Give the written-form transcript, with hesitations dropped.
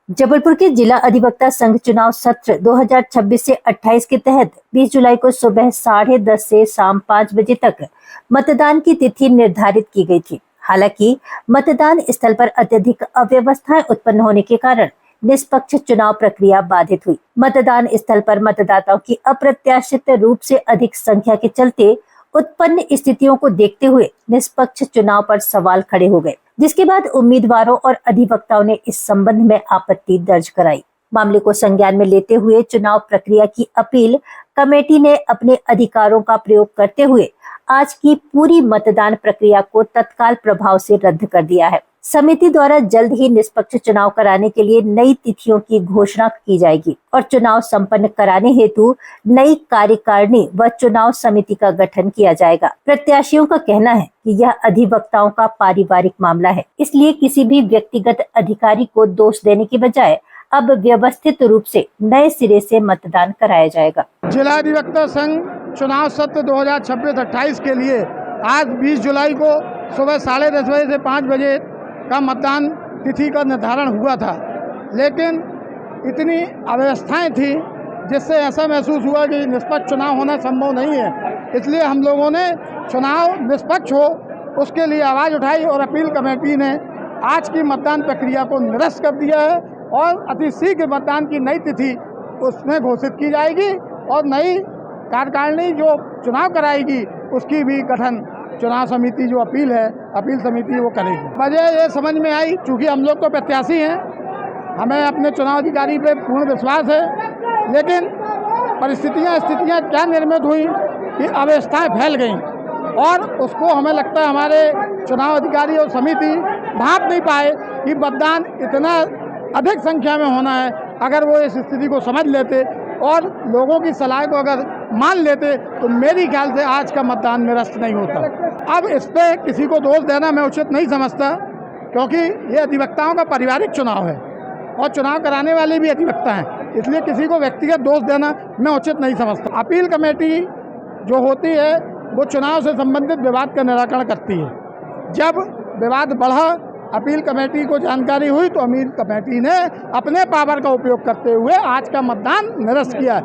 जबलपुर के जिला अधिवक्ता संघ चुनाव सत्र 2026 से 28 के तहत 20 जुलाई को सुबह 10:30 से शाम 5 बजे तक मतदान की तिथि निर्धारित की गई थी। हालांकि मतदान स्थल पर अत्यधिक अव्यवस्थाएं उत्पन्न होने के कारण निष्पक्ष चुनाव प्रक्रिया बाधित हुई। मतदान स्थल पर मतदाताओं की अप्रत्याशित रूप से अधिक संख्या के चलते उत्पन्न स्थितियों को देखते हुए निष्पक्ष चुनाव पर सवाल खड़े हो गए, जिसके बाद उम्मीदवारों और अधिवक्ताओं ने इस संबंध में आपत्ति दर्ज कराई। मामले को संज्ञान में लेते हुए चुनाव प्रक्रिया की अपील कमेटी ने अपने अधिकारों का प्रयोग करते हुए आज की पूरी मतदान प्रक्रिया को तत्काल प्रभाव से रद्द कर दिया है। समिति द्वारा जल्द ही निष्पक्ष चुनाव कराने के लिए नई तिथियों की घोषणा की जाएगी और चुनाव संपन्न कराने हेतु नई कार्यकारिणी व चुनाव समिति का गठन किया जाएगा। प्रत्याशियों का कहना है कि यह अधिवक्ताओं का पारिवारिक मामला है, इसलिए किसी भी व्यक्तिगत अधिकारी को दोष देने की बजाय अब व्यवस्थित रूप से नए सिरे से मतदान कराया जाएगा। जिला अधिवक्ता संघ चुनाव सत्र 2026-28 के लिए आज 20 जुलाई को सुबह 10:30 बजे से 5 बजे का मतदान तिथि का निर्धारण हुआ था, लेकिन इतनी अव्यवस्थाएं थी जिससे ऐसा महसूस हुआ कि निष्पक्ष चुनाव होना संभव नहीं है। इसलिए हम लोगों ने चुनाव निष्पक्ष हो उसके लिए आवाज़ उठाई और अपील कमेटी ने आज की मतदान प्रक्रिया को निरस्त कर दिया है और अति शीघ्र मतदान की नई तिथि उसमें घोषित की जाएगी और नई कार्यकारिणी जो चुनाव कराएगी उसकी भी गठन चुनाव समिति जो अपील समिति वो करेगी। वजह ये समझ में आई, चूँकि हम लोग तो प्रत्याशी हैं, हमें अपने चुनाव अधिकारी पे पूर्ण विश्वास है, लेकिन स्थितियाँ क्या निर्मित हुई कि अव्यवस्थाएं फैल गईं और उसको हमें लगता है हमारे चुनाव अधिकारी और समिति भाप नहीं पाए कि मतदान इतना अधिक संख्या में होना है। अगर वो इस स्थिति को समझ लेते और लोगों की सलाह को अगर मान लेते तो मेरी ख्याल से आज का मतदान निरस्त नहीं होता। अब इस पे किसी को दोष देना मैं उचित नहीं समझता, क्योंकि ये अधिवक्ताओं का पारिवारिक चुनाव है और चुनाव कराने वाले भी अधिवक्ता हैं, इसलिए किसी को व्यक्तिगत दोष देना मैं उचित नहीं समझता। अपील कमेटी जो होती है वो चुनाव से संबंधित विवाद का निराकरण करती है। जब विवाद बढ़ा, अपील कमेटी को जानकारी हुई तो अपील कमेटी ने अपने पावर का उपयोग करते हुए आज का मतदान निरस्त किया।